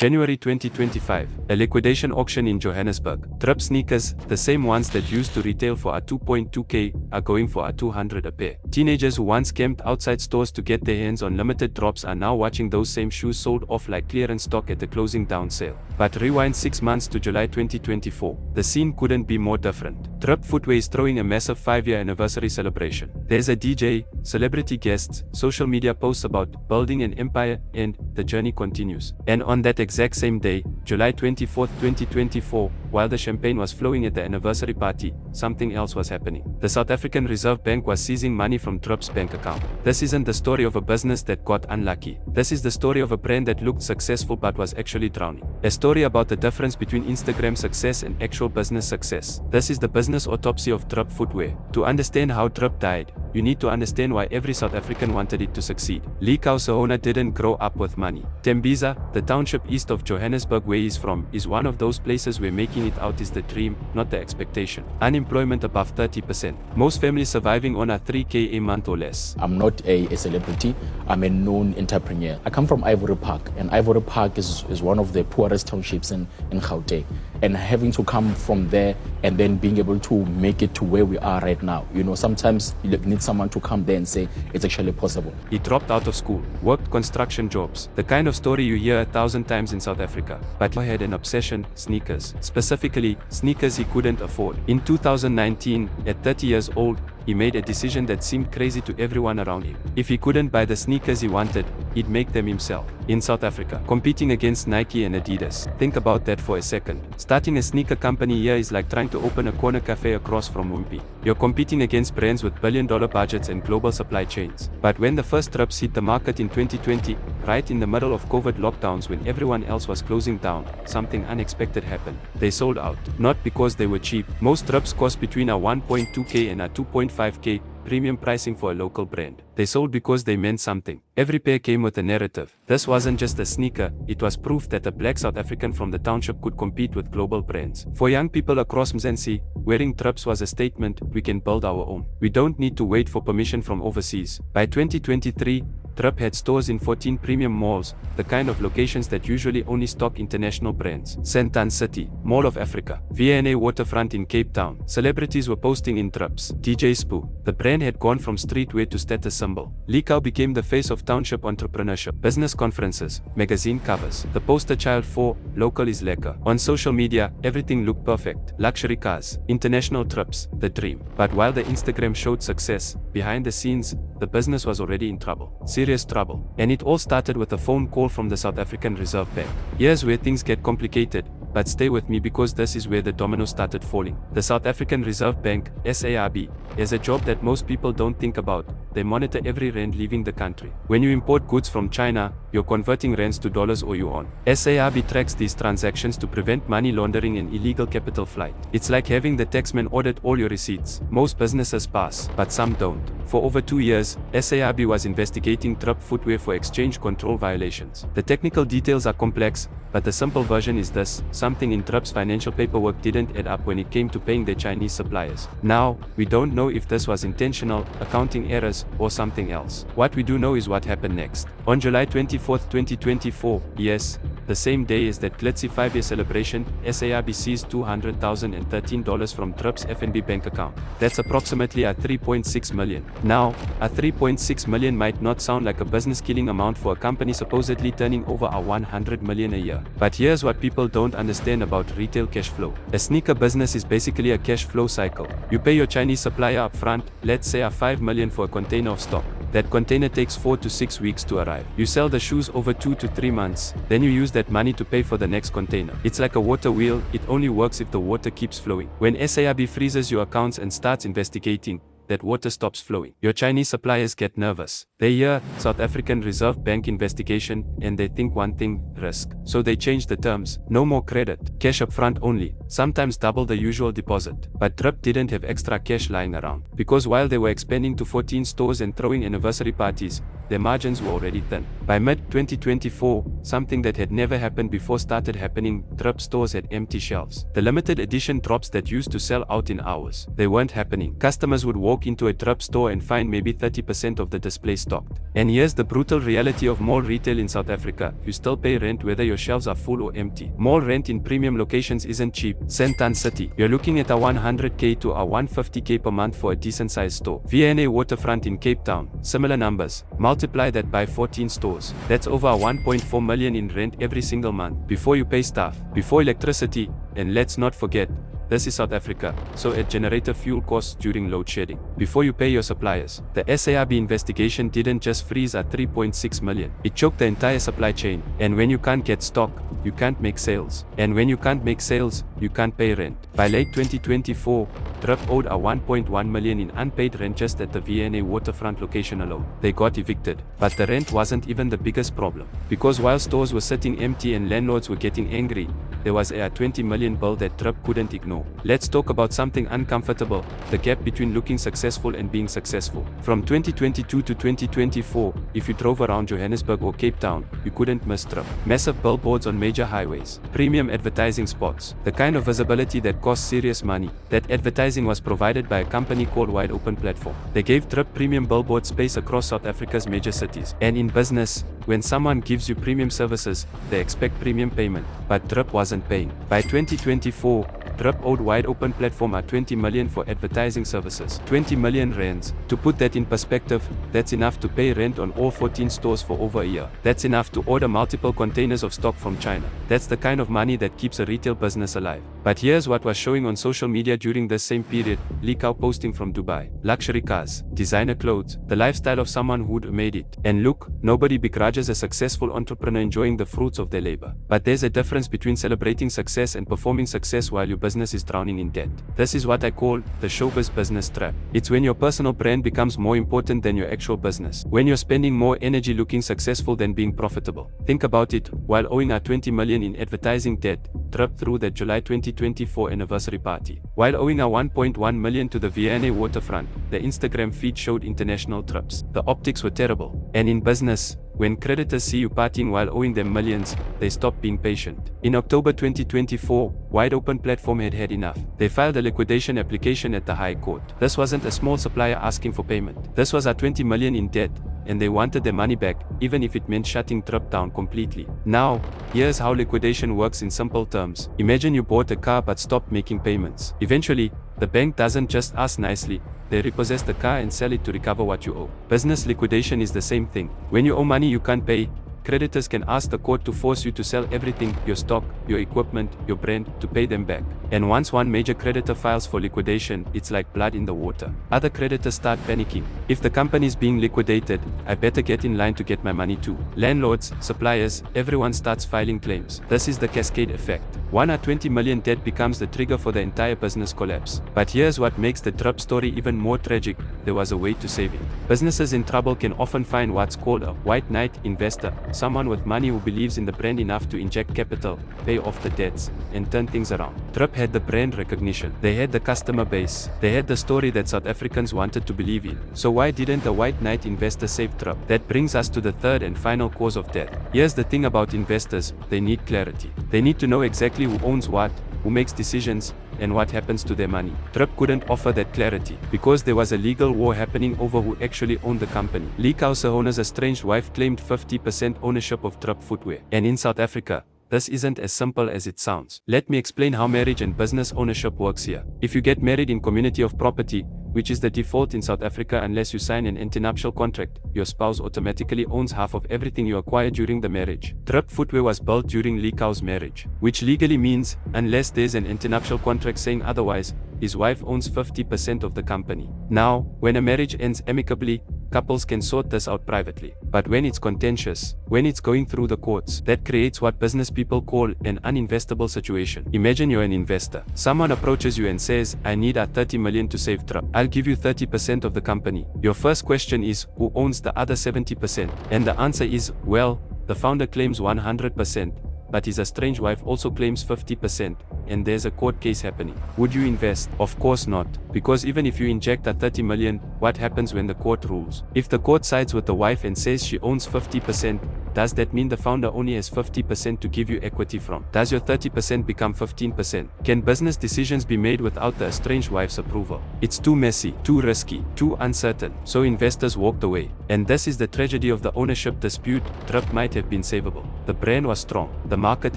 January 2025, a liquidation auction in Johannesburg. Drip sneakers, the same ones that used to retail for a 2.2k, are going for a 200 a pair. Teenagers who once camped outside stores to get their hands on limited drops are now watching those same shoes sold off like clearance stock at the closing down sale. But rewind 6 months to July 2024, the scene couldn't be more different. Drip Footwear is throwing a massive 5-year anniversary celebration. There's a DJ, celebrity guests, social media posts about building an empire, and the journey continues. And on that exact same day, July 24, 2024, while the champagne was flowing at the anniversary party, something else was happening. The South African Reserve Bank was seizing money from Drip's bank account. This isn't the story of a business that got unlucky. This is the story of a brand that looked successful but was actually drowning. A story about the difference between Instagram success and actual business success. This is the business autopsy of Drip Footwear. To understand how Drip died, you need to understand why every South African wanted it to succeed. Likau Sehona didn't grow up with money. Tembisa, the township east of Johannesburg where he's from, is one of those places where making it out is the dream, not the expectation. Unemployment above 30%. Most families surviving on a 3k a month or less. I'm not a celebrity, I'm a known entrepreneur. I come from Ivory Park, and Ivory Park is one of the poorest townships in Gauteng. And having to come from there and then being able to make it to where we are right now. You know, sometimes you need someone to come there and say it's actually possible. He dropped out of school, worked construction jobs, the kind of story you hear 1,000 times in South Africa. But he had an obsession, sneakers. Specifically, sneakers he couldn't afford. In 2019, at 30 years old, he made a decision that seemed crazy to everyone around him. If he couldn't buy the sneakers he wanted, he'd make them himself. In South Africa, competing against Nike and Adidas. Think about that for a second. Starting a sneaker company here is like trying to open a corner cafe across from Wimpy. You're competing against brands with billion-dollar budgets and global supply chains. But when the first Drips hit the market in 2020, right in the middle of COVID lockdowns when everyone else was closing down, something unexpected happened. They sold out. Not because they were cheap. Most Drips cost between a 1.2k and a 2.5k premium pricing for a local brand. They sold because they meant something. Every pair came with a narrative. This wasn't just a sneaker, it was proof that a black South African from the township could compete with global brands. For young people across Mzansi, wearing Drips was a statement: we can build our own. We don't need to wait for permission from overseas. By 2023, Drip had stores in 14 premium malls, the kind of locations that usually only stock international brands. Santan City, Mall of Africa, V&A Waterfront in Cape Town. Celebrities were posting in Drips. DJ Spoo. The brand had gone from streetwear to status symbol. Likau became the face of township entrepreneurship. Business conferences, magazine covers. The poster child for local is lekker. On social media, everything looked perfect. Luxury cars, international trips, the dream. But while the Instagram showed success, behind the scenes, the business was already in trouble. Serious trouble. And it all started with a phone call from the South African Reserve Bank. Here's where things get complicated, but stay with me because this is where the dominoes started falling. The South African Reserve Bank, SARB, has a job that most people don't think about. They monitor every rand leaving the country. When you import goods from China, you're converting rands to dollars or yuan. SARB tracks these transactions to prevent money laundering and illegal capital flight. It's like having the taxman audit all your receipts. Most businesses pass, but some don't. For over 2 years, SARB was investigating Drip Footwear for exchange control violations. The technical details are complex, but the simple version is this: something in Drip's financial paperwork didn't add up when it came to paying their Chinese suppliers. Now, we don't know if this was intentional, accounting errors, or something else. What we do know is what happened next. On July 24, 2024, yes, the same day as that glitzy 5-year celebration, SARB seized $200,013 from Drip's FNB bank account. That's approximately a 3.6 million. Now, a 3.6 million might not sound like a business-killing amount for a company supposedly turning over a 100 million a year. But here's what people don't understand about retail cash flow. A sneaker business is basically a cash flow cycle. You pay your Chinese supplier up front, let's say a 5 million for a container of stock. That container takes 4 to 6 weeks to arrive. You sell the shoes over 2 to 3 months, then you use that money to pay for the next container. It's like a water wheel, it only works if the water keeps flowing. When SARB freezes your accounts and starts investigating, that water stops flowing. Your Chinese suppliers get nervous. They hear South African Reserve Bank investigation and they think one thing: risk. So they change the terms. No more credit, cash up front only, sometimes double the usual deposit. But Drip didn't have extra cash lying around, because while they were expanding to 14 stores and throwing anniversary parties, their margins were already thin. By mid-2024, something that had never happened before started happening. Drip stores had empty shelves. The limited edition drops that used to sell out in hours, they weren't happening. Customers would walk walk into a Drip store and find maybe 30% of the display stocked. And here's the brutal reality of mall retail in South Africa. You still pay rent whether your shelves are full or empty. Mall rent in premium locations isn't cheap. Sentan City, you're looking at a 100k to a 150k per month for a decent sized store. V&A Waterfront in Cape Town, similar numbers. Multiply that by 14 stores. That's over 1.4 million in rent every single month. Before you pay staff, before electricity, and let's not forget, this is South Africa, so it generated fuel costs during load shedding. Before you pay your suppliers, the SARB investigation didn't just freeze at 3.6 million. It choked the entire supply chain. And when you can't get stock, you can't make sales. And when you can't make sales, you can't pay rent. By late 2024, Drip owed a 1.1 million in unpaid rent just at the V&A Waterfront location alone. They got evicted. But the rent wasn't even the biggest problem. Because while stores were sitting empty and landlords were getting angry, there was a 20 million bill that Drip couldn't ignore. Let's talk about something uncomfortable, the gap between looking successful and being successful. From 2022 to 2024, if you drove around Johannesburg or Cape Town, you couldn't miss Drip. Massive billboards on major highways, premium advertising spots, the kind of visibility that costs serious money. That advertising was provided by a company called WideOpen Platform. They gave Drip premium billboard space across South Africa's major cities. And in business, when someone gives you premium services, they expect premium payment. But Drip wasn't paying. By 2024, Drip owed WideOpen Platform a 20 million for advertising services. 20 million rands. To put that in perspective, that's enough to pay rent on all 14 stores for over a year. That's enough to order multiple containers of stock from China. That's the kind of money that keeps a retail business alive. But here's what was showing on social media during this same period. Leak posting from Dubai. Luxury cars, designer clothes, the lifestyle of someone who'd made it. And look, nobody begrudges a successful entrepreneur enjoying the fruits of their labor. But there's a difference between celebrating success and performing success while your business is drowning in debt. This is what I call the showbiz business trap. It's when your personal brand becomes more important than your actual business. When you're spending more energy looking successful than being profitable. Think about it, while owing a 20 million in advertising debt, Drip threw that July 2024 anniversary party. While owing a 1.1 million to the V&A Waterfront, the Instagram feed showed international trips. The optics were terrible. And in business, when creditors see you partying while owing them millions, they stop being patient. In October 2024, WideOpen Platform had had enough. They filed a liquidation application at the High Court. This wasn't a small supplier asking for payment. This was a 20 million in debt, and they wanted their money back, even if it meant shutting Drip down completely. Now, here's how liquidation works in simple terms. Imagine you bought a car but stopped making payments. Eventually, the bank doesn't just ask nicely, they repossess the car and sell it to recover what you owe. Business liquidation is the same thing. When you owe money you can't pay, creditors can ask the court to force you to sell everything, your stock, your equipment, your brand, to pay them back. And once one major creditor files for liquidation, it's like blood in the water. Other creditors start panicking. If the company is being liquidated, I better get in line to get my money too. Landlords, suppliers, everyone starts filing claims. This is the cascade effect. One 20 million debt becomes the trigger for the entire business collapse. But here's what makes the Drip story even more tragic. There was a way to save it. Businesses in trouble can often find what's called a white knight investor, someone with money who believes in the brand enough to inject capital, pay off the debts, and turn things around. Drip had the brand recognition. They had the customer base. They had the story that South Africans wanted to believe in. So why didn't the white knight investor save Drip? That brings us to the third and final cause of death. Here's the thing about investors, they need clarity. They need to know exactly who owns what, who makes decisions, and what happens to their money. Drip couldn't offer that clarity, because there was a legal war happening over who actually owned the company. Lee Kausehoner's estranged wife claimed 50% ownership of Drip Footwear. And in South Africa, this isn't as simple as it sounds. Let me explain how marriage and business ownership works here. If you get married in community of property, which is the default in South Africa unless you sign an antenuptial contract, your spouse automatically owns half of everything you acquire during the marriage. Drip Footwear was built during Lee Kau's marriage, which legally means, unless there's an antenuptial contract saying otherwise, his wife owns 50% of the company. Now, when a marriage ends amicably, couples can sort this out privately. But when it's contentious, when it's going through the courts, that creates what business people call an uninvestable situation. Imagine you're an investor. Someone approaches you and says, I need a 30 million to save Drip. I'll give you 30% of the company. Your first question is, who owns the other 70%? And the answer is, well, the founder claims 100%, but his estranged wife also claims 50%, and there's a court case happening. Would you invest? Of course not. Because even if you inject a 30 million, what happens when the court rules? If the court sides with the wife and says she owns 50%, Does that mean the founder only has 50% to give you equity from? Does your 30% become 15%? Can business decisions be made without the estranged wife's approval? It's too messy, too risky, too uncertain, so investors walked away. And this is the tragedy of the ownership dispute. Drip might have been savable. The brand was strong, the market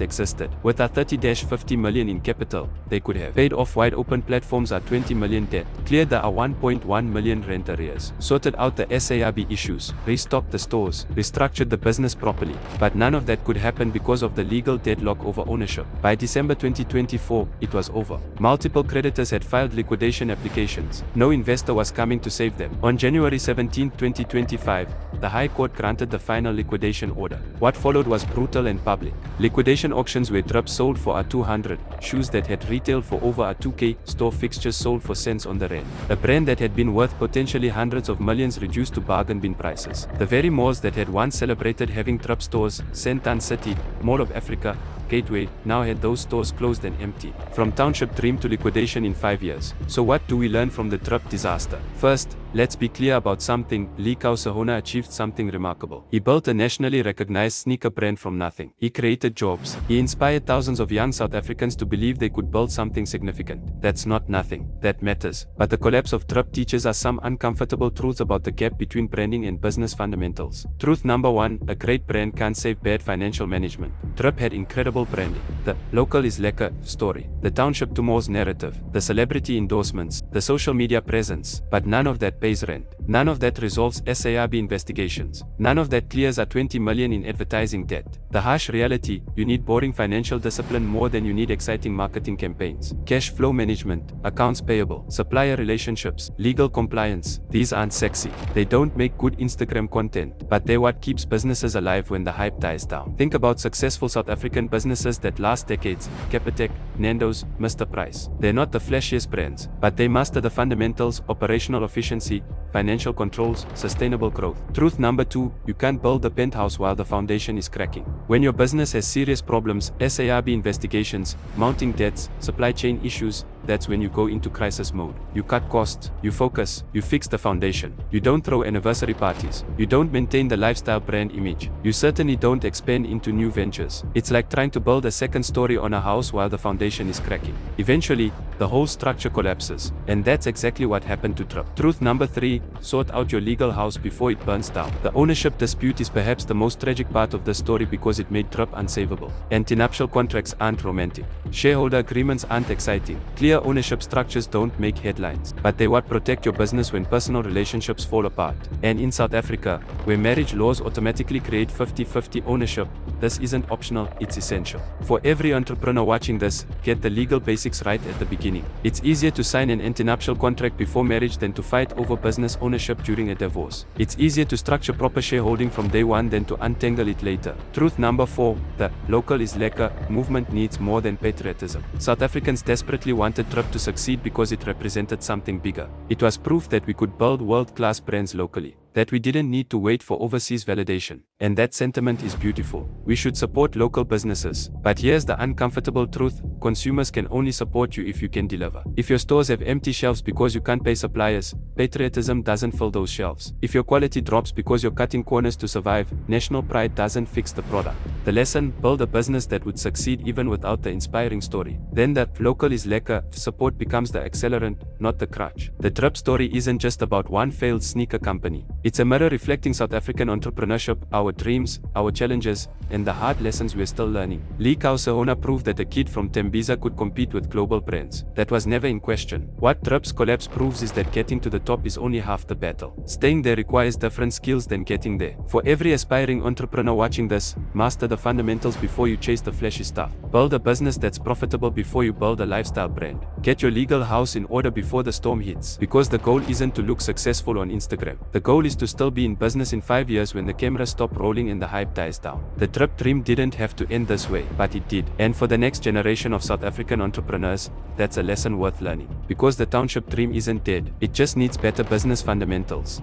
existed. With our 30-50 million in capital, they could have paid off WideOpen Platform's our 20 million debt, cleared the 1.1 million rent arrears, sorted out the SARB issues, restocked the stores, restructured the business properly. But none of that could happen because of the legal deadlock over ownership. By December 2024, it was over. Multiple creditors had filed liquidation applications. No investor was coming to save them. On January 17, 2025, the High Court granted the final liquidation order. What followed was brutal and public. Liquidation auctions where Drip sold for a 200, shoes that had retailed for over a 2K, store fixtures sold for cents on the rand. A brand that had been worth potentially hundreds of millions reduced to bargain bin prices. The very malls that had once celebrated having Drip stores, Sentan City, Mall of Africa, Gateway, now had those stores closed and empty. From township dream to liquidation in 5 years. So what do we learn from the Drip disaster? First, let's be clear about something. Sahona achieved something remarkable. He built a nationally recognized sneaker brand from nothing. He created jobs. He inspired thousands of young South Africans to believe they could build something significant. That's not nothing. That matters. But the collapse of Drip teaches us some uncomfortable truths about the gap between branding and business fundamentals. Truth number 1, a great brand can't save bad financial management. Drip had incredible branding. The local is lekker story, the township to malls narrative, the celebrity endorsements, the social media presence, but none of that pays rent. None of that resolves SARB investigations. None of that clears our 20 million in advertising debt. The harsh reality, you need boring financial discipline more than you need exciting marketing campaigns. Cash flow management, accounts payable, supplier relationships, legal compliance, these aren't sexy. They don't make good Instagram content, but they're what keeps businesses alive when the hype dies down. Think about successful South African businesses that last decades, Capitec, Nando's, Mr. Price. They're not the flashiest brands, but they master the fundamentals, operational efficiency, financial controls, sustainable growth. Truth number 2, you can't build a penthouse while the foundation is cracking. When your business has serious problems, SARB investigations, mounting debts, supply chain issues, that's when you go into crisis mode. You cut costs, you focus, you fix the foundation. You don't throw anniversary parties. You don't maintain the lifestyle brand image. You certainly don't expand into new ventures. It's like trying to build a second story on a house while the foundation is cracking. Eventually, the whole structure collapses. And that's exactly what happened to Drip. Truth number 3, sort out your legal house before it burns down. The ownership dispute is perhaps the most tragic part of the story because it made Drip unsavable. Antenuptial contracts aren't romantic. Shareholder agreements aren't exciting. Clear ownership structures don't make headlines, but they what protect your business when personal relationships fall apart. And in South Africa, where marriage laws automatically create 50-50 ownership, this isn't optional, it's essential. For every entrepreneur watching this, get the legal basics right at the beginning. It's easier to sign an antenuptial contract before marriage than to fight over business ownership during a divorce. It's easier to structure proper shareholding from day one than to untangle it later. Truth number 4, the local is lekker movement needs more than patriotism. South Africans desperately wanted Drip to succeed because it represented something bigger. It was proof that we could build world-class brands locally, that we didn't need to wait for overseas validation. And that sentiment is beautiful. We should support local businesses. But here's the uncomfortable truth, consumers can only support you if you can deliver. If your stores have empty shelves because you can't pay suppliers, patriotism doesn't fill those shelves. If your quality drops because you're cutting corners to survive, national pride doesn't fix the product. The lesson, build a business that would succeed even without the inspiring story. Then that local is lekker support becomes the accelerant, not the crutch. The Drip story isn't just about one failed sneaker company. It's a mirror reflecting South African entrepreneurship, our dreams, our challenges, and the hard lessons we're still learning. Sahona proved that a kid from Tembisa could compete with global brands. That was never in question. What Drip's collapse proves is that getting to the top is only half the battle. Staying there requires different skills than getting there. For every aspiring entrepreneur watching this, master the fundamentals before you chase the flashy stuff. Build a business that's profitable before you build a lifestyle brand. Get your legal house in order before the storm hits. Because the goal isn't to look successful on Instagram. The goal is to still be in business in 5 years when the cameras stop rolling and the hype dies down. The Drip dream didn't have to end this way, but it did. And for the next generation of South African entrepreneurs, that's a lesson worth learning. Because the township dream isn't dead, it just needs better business fundamentals.